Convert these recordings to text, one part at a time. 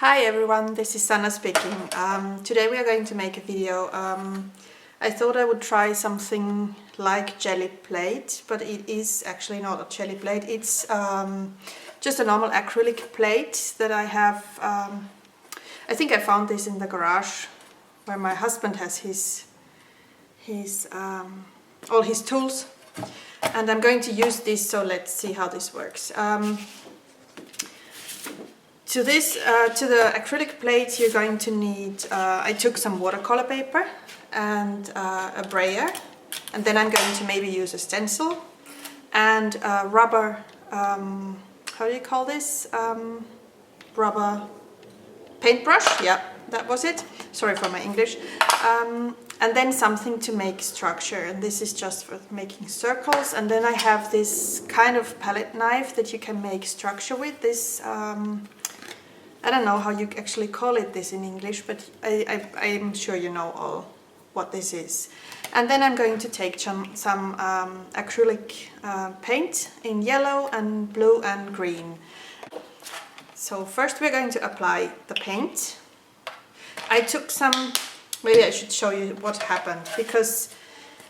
Hi everyone, this is Sanna speaking. Today we are going to make a video. I thought I would try something like Gelli Plate, but it is actually not a Gelli Plate. It's just a normal acrylic plate that I have. I think I found this in the garage where my husband has all his tools, and I'm going to use this, so let's see how this works. To the acrylic plate you're going to need, I took some watercolor paper and a brayer, and then I'm going to maybe use a stencil and a rubber, how do you call this, rubber paintbrush, yeah, that was it, sorry for my English, and then something to make structure, and this is just for making circles. And then I have this kind of palette knife that you can make structure with. This I don't know how you actually call it this in English, but I'm sure you know all what this is. And then I'm going to take some acrylic paint in yellow and blue and green. So first we're going to apply the paint. I took some, maybe I should show you what happened, because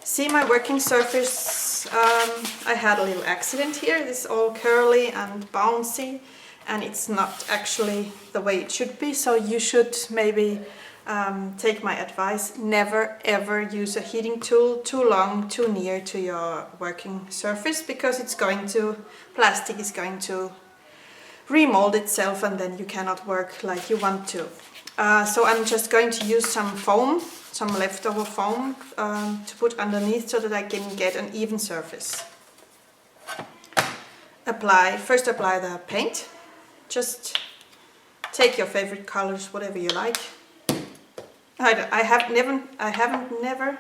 see my working surface, I had a little accident here. This is all curly and bouncy, and it's not actually the way it should be, so you should maybe take my advice. Never ever use a heating tool too long, too near to your working surface, because plastic is going to remold itself and then you cannot work like you want to. So I'm just going to use some foam, some leftover foam to put underneath so that I can get an even surface. First apply the paint. Just take your favorite colors, whatever you like. I haven't never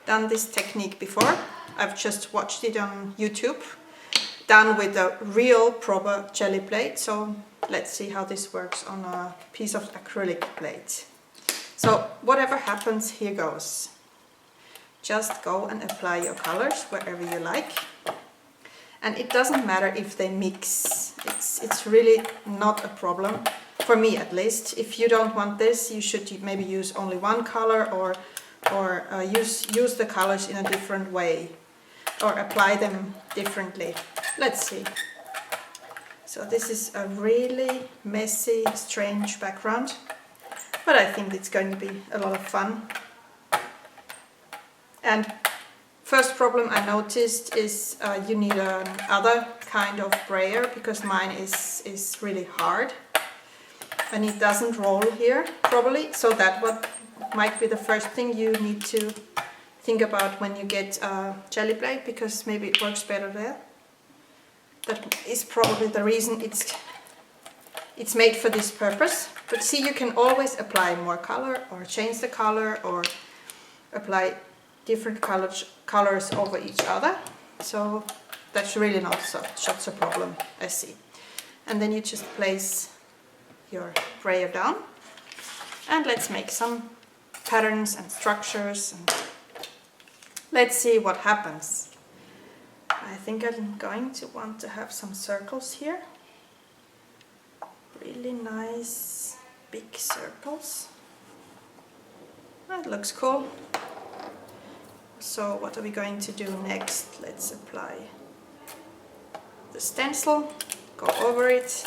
done this technique before. I've just watched it on YouTube, done with a real proper Gelli plate. So let's see how this works on a piece of acrylic plate. So whatever happens, here goes. Just go and apply your colors wherever you like. And it doesn't matter if they mix. It's really not a problem, for me at least. If you don't want this, you should maybe use only one color, or use the colors in a different way, or apply them differently. Let's see. So this is a really messy, strange background, but I think it's going to be a lot of fun. And first problem I noticed is you need another kind of brayer, because mine is really hard and it doesn't roll here properly. So that what might be the first thing you need to think about when you get a Gelli plate, because maybe it works better there. That is probably the reason it's made for this purpose. But see, you can always apply more color, or change the color, or apply different colors over each other, so that's really not such a problem, I see. And then you just place your brayer down, and let's make some patterns and structures, and let's see what happens. I think I'm going to want to have some circles here, really nice big circles. That looks cool. So what are we going to do next? Let's apply the stencil, go over it.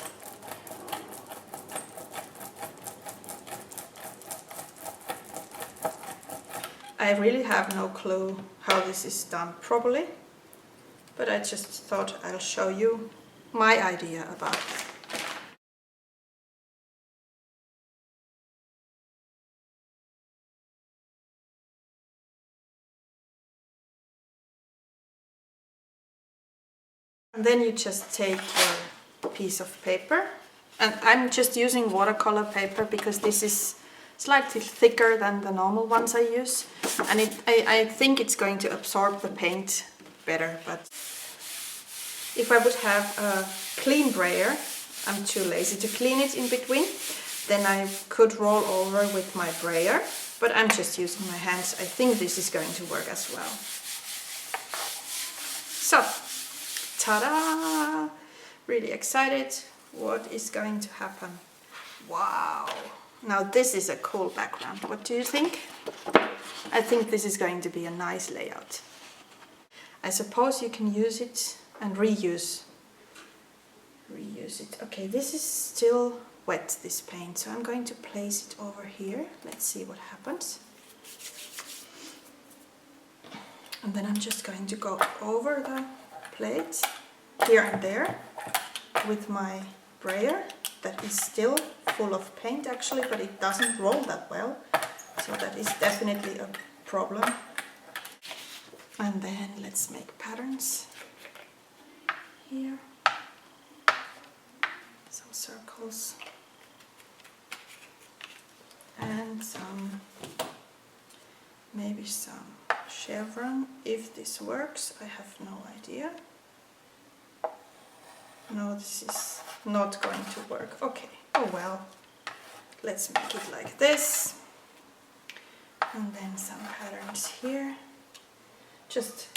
I really have no clue how this is done properly, but I just thought I'll show you my idea about it. And then you just take your piece of paper, and I'm just using watercolor paper because this is slightly thicker than the normal ones I use, and I think it's going to absorb the paint better. But if I would have a clean brayer, I'm too lazy to clean it in between, then I could roll over with my brayer, but I'm just using my hands. I think this is going to work as well. So, ta-da! Really excited what is going to happen. Wow! Now this is a cool background. What do you think? I think this is going to be a nice layout. I suppose you can use it and reuse it. Okay, this is still wet, this paint, so I'm going to place it over here. Let's see what happens. And then I'm just going to go over the plate here and there with my brayer. That is still full of paint actually, but it doesn't roll that well, so that is definitely a problem. And then let's make patterns here, some circles and maybe some chevron, if this works. I have no idea. No, this is not going to work. Okay, oh well, let's make it like this. And then some patterns here. Just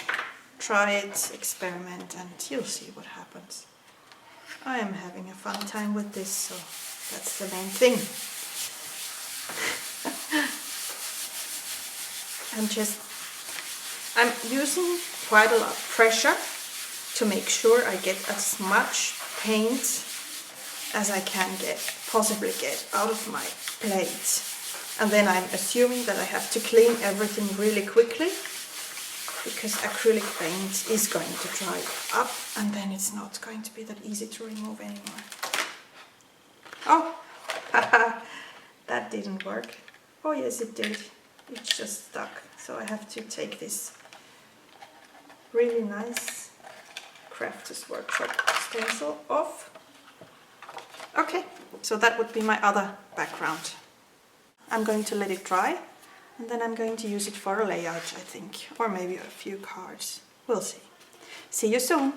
try it, experiment, and you'll see what happens. I am having a fun time with this, so that's the main thing. I'm using quite a lot of pressure to make sure I get as much paint as I can possibly get out of my plate. And then I'm assuming that I have to clean everything really quickly, because acrylic paint is going to dry up and then it's not going to be that easy to remove anymore. Oh, that didn't work. Oh yes, it did. It's just stuck. So I have to take this really nice Crafters Workshop stencil off. Okay, so that would be my other background. I'm going to let it dry. And then I'm going to use it for a layout, I think, or maybe a few cards. We'll see. See you soon!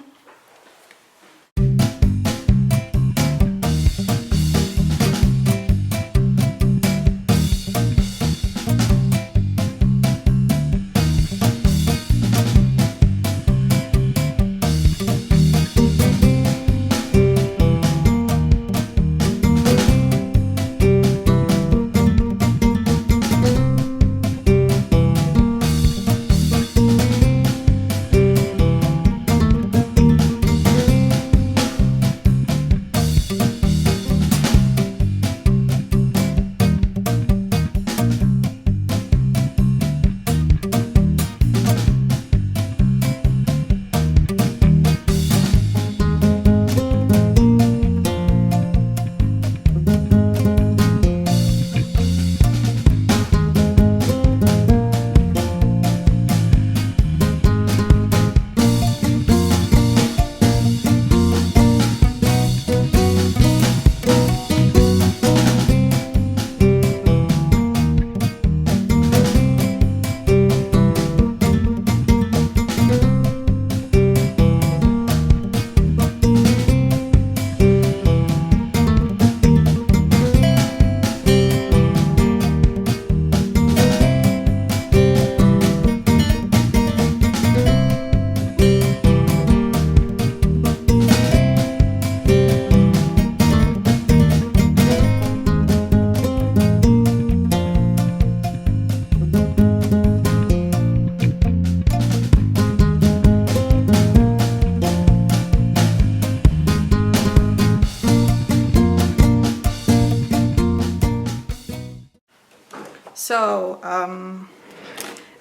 So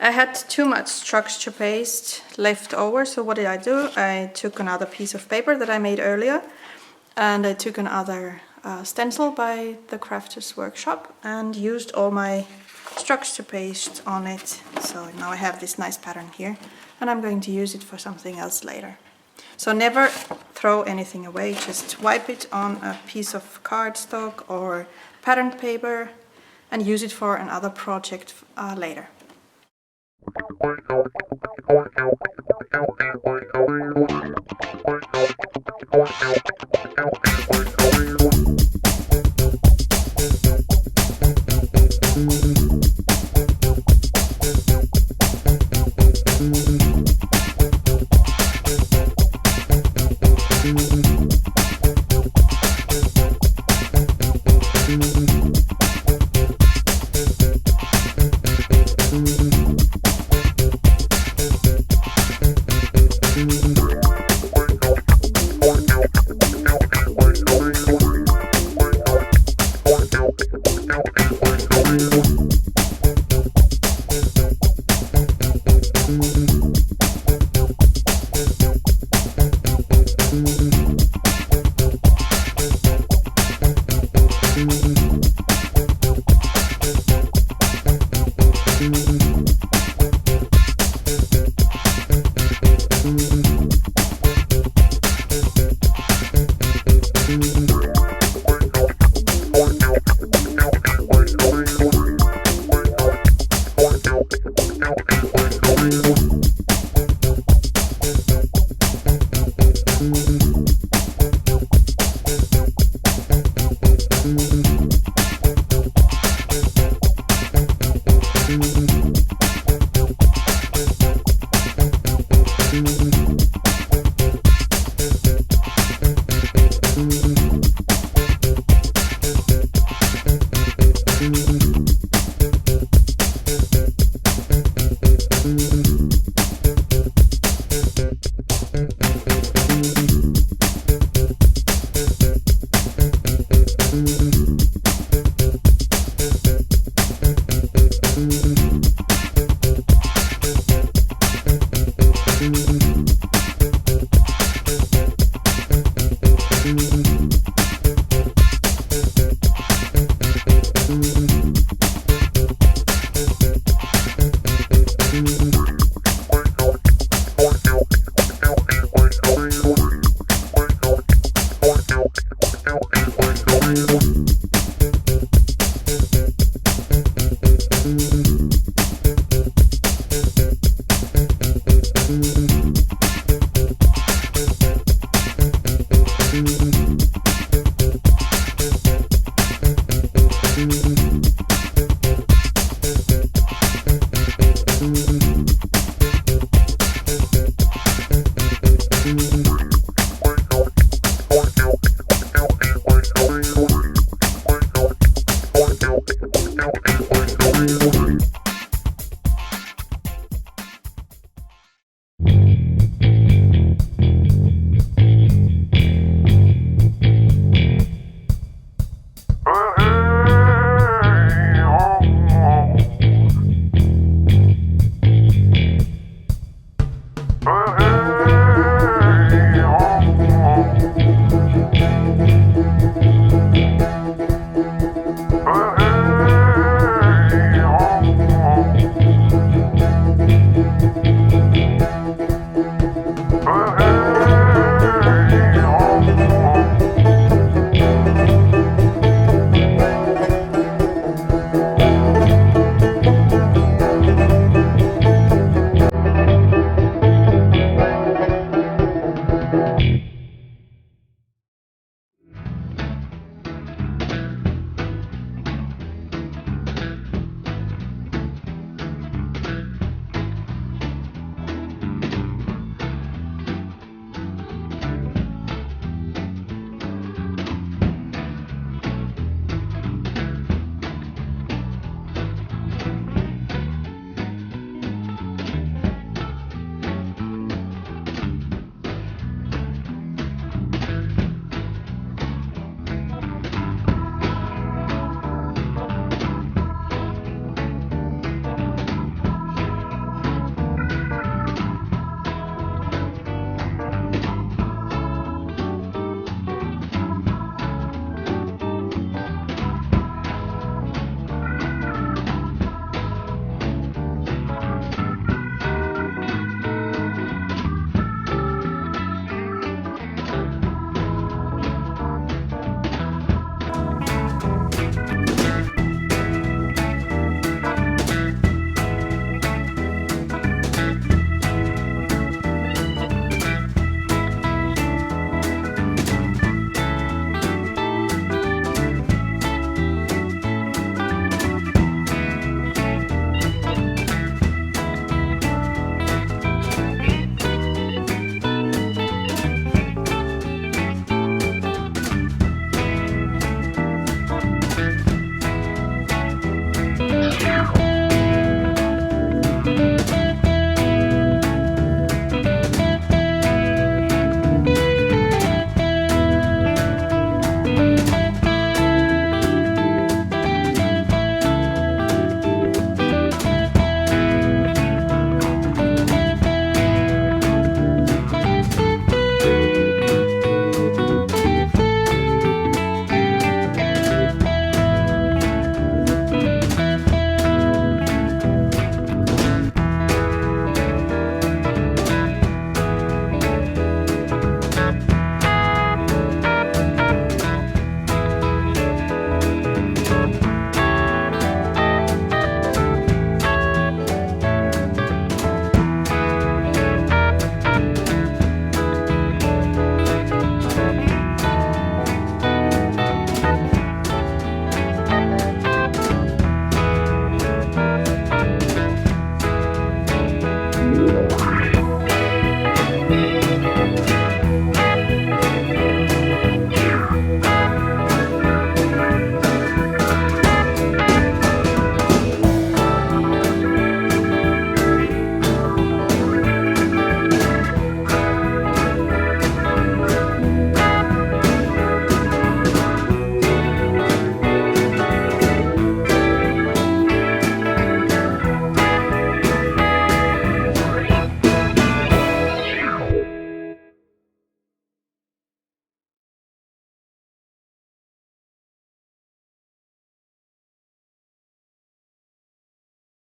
I had too much structure paste left over, so what did I do? I took another piece of paper that I made earlier, and I took another stencil by the Crafters Workshop and used all my structure paste on it. So now I have this nice pattern here, and I'm going to use it for something else later. So never throw anything away, just wipe it on a piece of cardstock or patterned paper and use it for another project later.